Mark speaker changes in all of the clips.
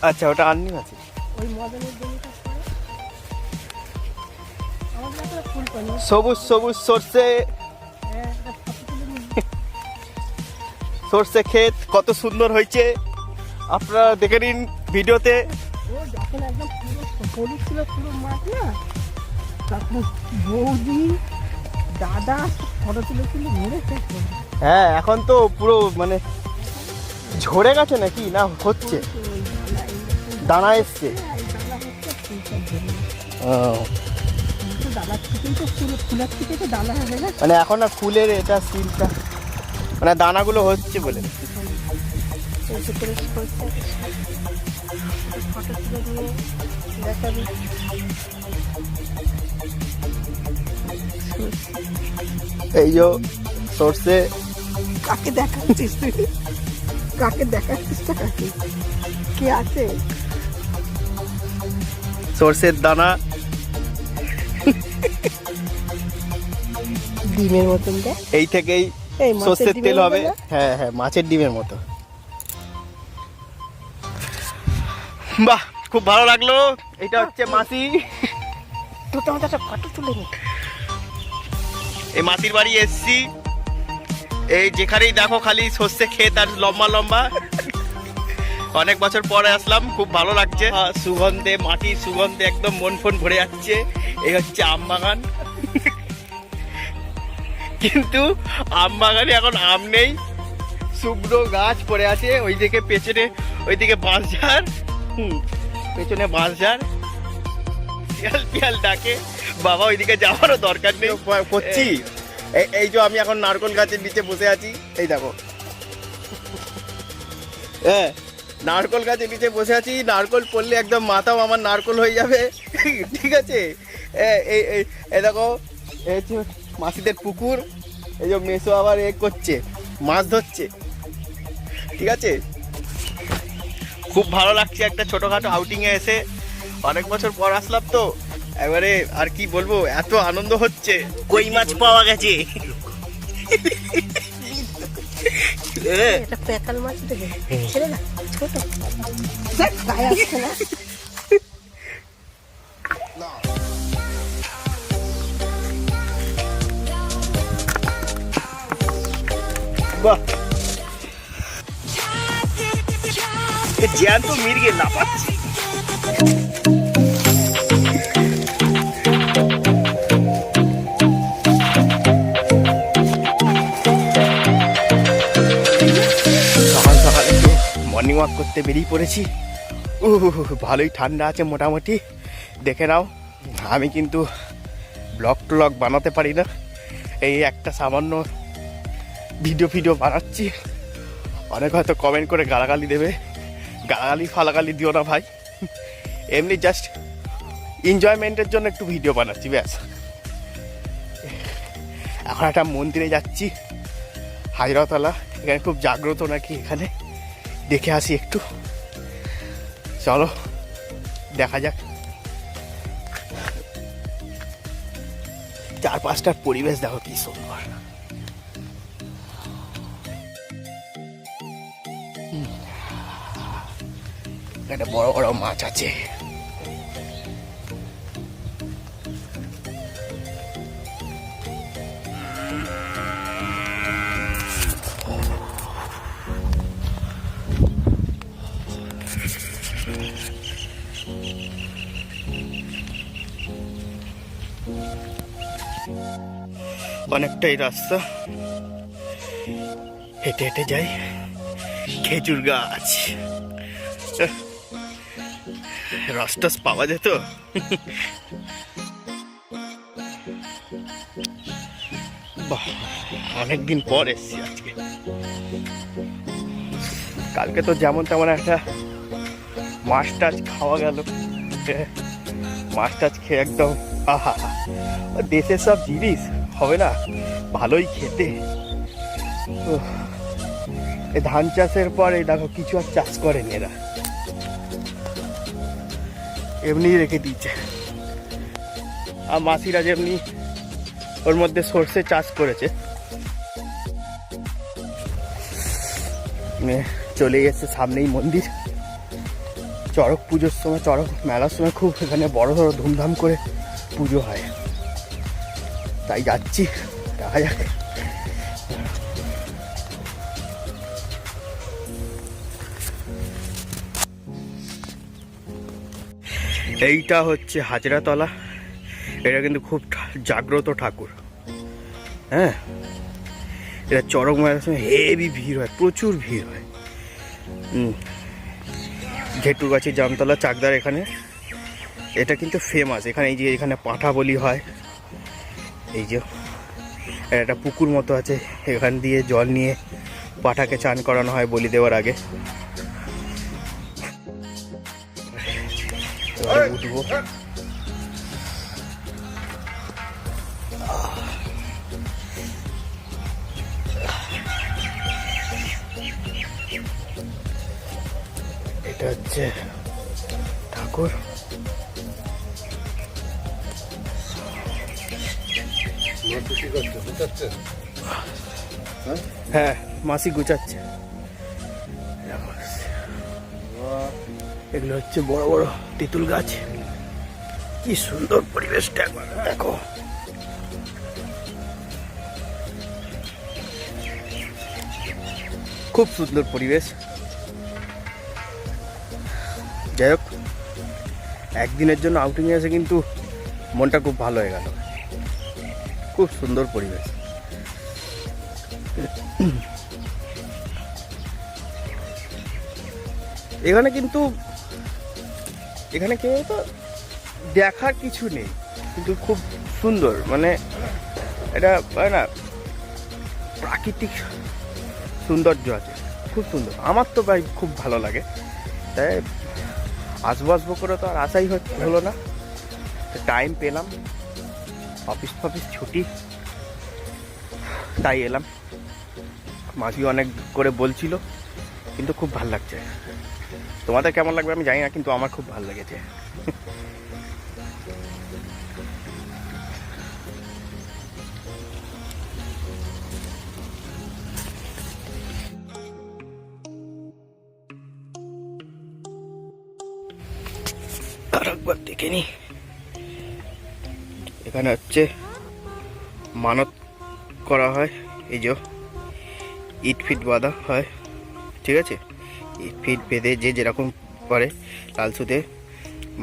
Speaker 1: আচ্ছা, ওটা আননি আছে
Speaker 2: ওই মদনের জমিটা করে আমাদের একটা ফুল পানি।
Speaker 1: সবুজ সবুজ সর্ষে,
Speaker 2: হ্যাঁ, একটা ফটো তুলে নিই।
Speaker 1: সর্ষে ক্ষেত কত সুন্দর হয়েছে, আপনারা দেখে নিন ভিডিওতে।
Speaker 2: ও যখন একদম পুরো হলুদ ছিল পুরো মাঠ না, তখন বৌদি দাদা ফটো তুলেছিল মেরেছে।
Speaker 1: হ্যাঁ, এখন তো পুরো মানে ঝরে গেছে নাকি না হচ্ছে, দানা এসছে।
Speaker 2: দাদার থেকেই তো ফুলের থেকে তো দানা হয়ে গেছে।
Speaker 1: মানে এখন না ফুলের এটা সিলটা মানে দানাগুলো হচ্ছে বলে।
Speaker 2: ফটো তুলে দিয়ে দেখাবি।
Speaker 1: এই যে সর্ষে,
Speaker 2: কাকে দেখাচ্ছিস তুই? কাকে দেখাচ্ছিস? কাকে কে আছে?
Speaker 1: সর্ষের দানা,
Speaker 2: ডিমের মতন দেখ।
Speaker 1: এই থেকেই
Speaker 2: এই মাছের
Speaker 1: সর্ষের
Speaker 2: ডিমের
Speaker 1: তেল হবে।
Speaker 2: মতো না?
Speaker 1: হ্যাঁ হ্যাঁ, মাছের ডিমের মতো। বাহ, খুব ভালো লাগলো। এটা হচ্ছে মাসি।
Speaker 2: তুই তো আমাদের একটা ফটো তুলে নি।
Speaker 1: এই মাসির বাড়ি এসছি, এই যেখানেই দেখো খালি সর্ষে ক্ষেত আর লম্বা লম্বা। অনেক বছর পরে আসলাম, খুব ভালো লাগছে। সুগন্ধে, মাটির সুগন্ধে একদম মন ফোন ভরে যাচ্ছে। এই হচ্ছে আম বাগান, কিন্তু আম বাগানে এখন আম নেই, শুকনো গাছ পড়ে আছে। ওইদিকে পেছনে, ওইদিকে বাঁশঝাড়, পেছনে বাঁশঝাড়, পিয়াল পিয়াল ডাকে। বাবা ওইদিকে যাওয়ারও দরকার নেই করছি। এই যে আমি এখন নারকোল গাছের নিচে বসে আছি, এই দেখো। হ্যাঁ, নারকোল গাছের নিচে বসে আছি। নারকোল পড়লে একদম মাথাও আমার নারকোল হয়ে যাবে, ঠিক আছে। এই দেখো, এই হচ্ছে মাসিদের পুকুর। এই যে মেসো আবার এ করছে, মাছ ধরছে, ঠিক আছে। খুব ভালো লাগছে একটা ছোটখাটো আউটিংয়ে এসে। অনেক বছর পর আসলাম তো, এবারে আর কি বলবো, এত আনন্দ হচ্ছে। কই মাছ পাওয়া গেছে।
Speaker 2: এটা পেতাল মাছ দেখে ছেড়ে না, ছোট গায়ে আসছে না।
Speaker 1: বাহ, জ্যান্ত মির্গে না পাচ্ছি। সকাল সকাল একটু মর্নিং ওয়াক করতে বেরিয়ে পড়েছি। ভালোই ঠান্ডা আছে মোটামুটি, দেখে নাও। আমি কিন্তু ব্লগ বানাতে পারি না, এই একটা সামান্য ভিডিও বানাচ্ছি। অনেক হয়তো কমেন্ট করে গালাগালি দেবে, গালাগালি ফালাগালি দিও না ভাই, এমনি জাস্ট এনজয়মেন্টের জন্য একটু ভিডিও বানাচ্ছি, ব্যাস। এখন একটা মন্দিরে যাচ্ছি, হাজরাতলা। এখানে খুব জাগ্রত নাকি, এখানে দেখে আসি একটু। চলো দেখা যাক। চারপাশটার পরিবেশ দেখো কি সুন্দর। একটা বড় বড় মাছ আছে। অনেকটাই রাস্তা, হেঁটে হেঁটে যাই। খেজুর গাছ, রস টস পাওয়া যেত। বাহ, অনেকদিন পর এসছি আজকে। কালকে তো যেমন তেমন একটা মাছ টাছ খাওয়া গেল। মাছ টাছ খেয়ে একদম আহা, দেশের সব জিনিস হবে না ভালোই খেতে। এই ধান চাষের পর এই দেখো কিছু আর চাষ করেনি এরা, এমনি রেখে দিচ্ছে। আর মাসিরা যেমনি ওর মধ্যে সর্ষে চাষ করেছে। চলে এসেছে সামনেই মন্দির, চড়ক পুজোর সময়, চড়ক মেলার সময় খুব এখানে বড় বড় ধুমধাম করে পুজো হয়, তাই যাচ্ছি, দেখা যাক। এইটা হচ্ছে হাজরাতলা, এটা কিন্তু খুব জাগ্রত ঠাকুর। হ্যাঁ, এটা চড়ক মেলার সময় হেভি ভিড় হয়, প্রচুর ভিড় হয়। ঘেটুগাছি জামতলা চাকদার এখানে এটা কিন্তু ফেমাস। এখানে এই যে এখানে পাঁঠা বলি হয়, এই যে একটা পুকুর মতো আছে, এখান দিয়ে জল নিয়ে পাঁঠাকে চান করানো হয় বলি দেওয়ার আগে। উঠবো, এটা হচ্ছে ঠাকুর। হ্যাঁ, মাসি গুছাচ্ছে। এগুলো হচ্ছে বড় বড় তেঁতুল গাছ, কি সুন্দর পরিবেশটা একবার দেখো। খুব সুন্দর পরিবেশ। যাই হোক, একদিনের জন্য আউটিংয়ে এসে কিন্তু মনটা খুব ভালো হয়ে গেল। খুব সুন্দর পরিবেশ। এখানে কিন্তু এখানে কেউ তো দেখার কিছু নেই, কিন্তু খুব সুন্দর, মানে এটা না প্রাকৃতিক সৌন্দর্য আছে, খুব সুন্দর। আমার তো ভাই খুব ভালো লাগে, তাই আসবো করে তো আর আশাই হলো না। টাইম পেলাম, অফিস ছুটি, তাই এলাম। মাসি অনেক করে বলছিল, কিন্তু খুব ভালো লাগছে। তোমাদের কেমন লাগবে আমি জানি না, কিন্তু আমার খুব ভালো লেগেছে। আর একবার দেখে নি, এখানে হচ্ছে মানত করা হয়, এই যে ইট ফিট বাঁধা হয়, ঠিক আছে। ইট ফিট বেঁধে যে যেরকম করে লাল সুতে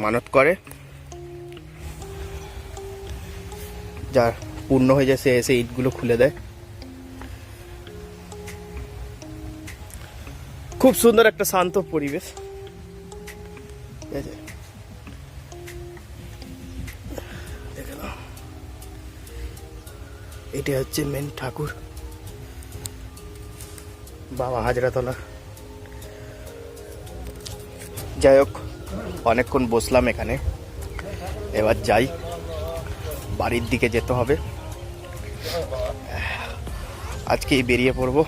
Speaker 1: মানত করে, যার পূর্ণ হয়ে যায় সে এসে ইটগুলো খুলে দেয়। খুব সুন্দর একটা শান্ত পরিবেশ, ঠিক আছে। এটা হচ্ছে মেন ঠাকুর, বাবা হাজরাতলা। যাই হোক, অনেকক্ষণ বসলাম এখানে, এবার যাই, বাড়ির দিকে যেতে হবে। আজকেই বেরিয়ে পড়বো।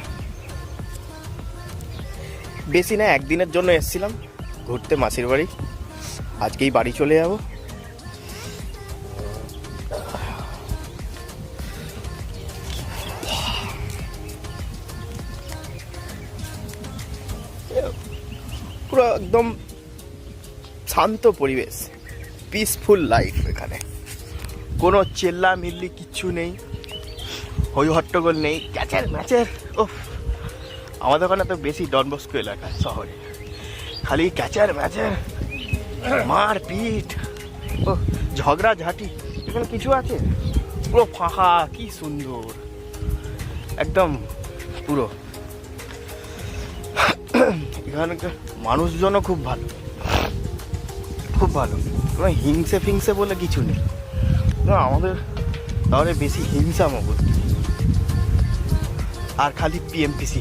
Speaker 1: বেশি না, একদিনের জন্য এসেছিলাম ঘুরতে মাসির বাড়ি, আজকেই বাড়ি চলে যাব। পুরো একদম শান্ত পরিবেশ, পিসফুল লাইফ। এখানে কোনো চেল্লা মিল্লি কিচ্ছু নেই, হই হট্টগোল নেই, ক্যাচের ম্যাচের। ও, আমাদের ওখানে তো বেশি ডনবস্কো এলাকা শহরে, খালি ক্যাচের ম্যাচের, মারপিট, ও ঝগড়া ঝাঁটি। এখানে কিছু আছে? পুরো ফাঁকা, কি সুন্দর একদম পুরো। এখানকার মানুষজনও খুব ভালো, খুব ভালো। কোনো হিংসে ফিংসে বলে কিছু নেই। আমাদের তাহলে বেশি হিংসা মগজ, আর খালি পিএমপিসি।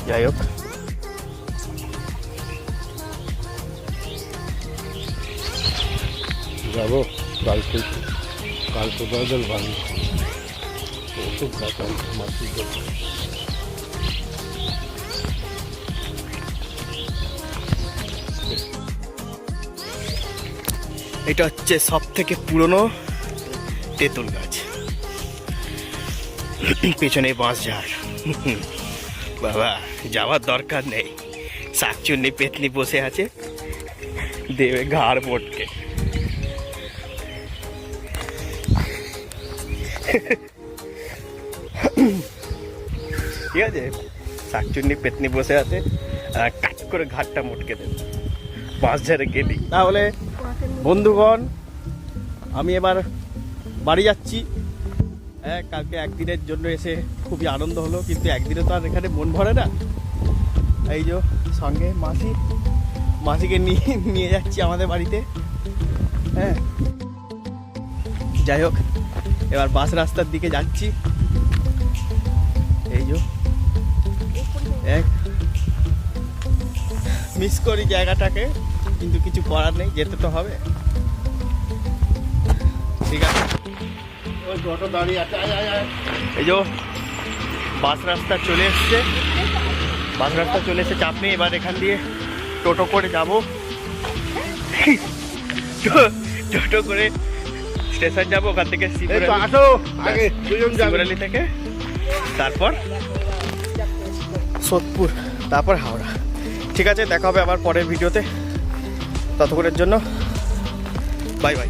Speaker 1: যাই হোক,
Speaker 3: যাবো কালকে, কালকে বাদল ভালো ওষুধ খাতাম মাসির জন্য।
Speaker 1: এটা হচ্ছে সব থেকে পুরনো তেঁতুল গাছ, পেছনে বাঁশ ঝাড়, বাবা যাওয়ার দরকার নেই, শাকচুন্নি পেতনি বসে আছে, দেবে ঘাড় পটকে। ঠিক আছে, শাকচুন্নি পেতনি বসে আছে, কাট করে ঘাটটা মোটকে দেবে বাস ঝাড়ে গেলি। তাহলে বন্ধুগণ আমি এবার বাড়ি যাচ্ছি। হ্যাঁ, কালকে একদিনের জন্য এসে খুবই আনন্দ হলো, কিন্তু একদিনে তো আর এখানে মন ভরে না। এই যে সঙ্গে মাসিকে নিয়ে যাচ্ছি আমাদের বাড়িতে। হ্যাঁ, যাই হোক, এবার বাস রাস্তার দিকে যাচ্ছি। এই যে এক মিস করি জায়গাটাকে, কিন্তু কিছু করার নেই, যেতে তো হবে। ঠিক আছে, ওই অটো দাঁড়িয়ে আছে। এই যে বাস রাস্তা চলে এসছে, চাপ নেই। এবার এখান দিয়ে টোটো করে যাব, টোটো করে স্টেশন যাব, ওখান থেকে শিবরালি থেকে তারপর সোদপুর, তারপর হাওড়া। ঠিক আছে, দেখা হবে আবার পরের ভিডিওতে। ততক্ষণের জন্য বাই বাই।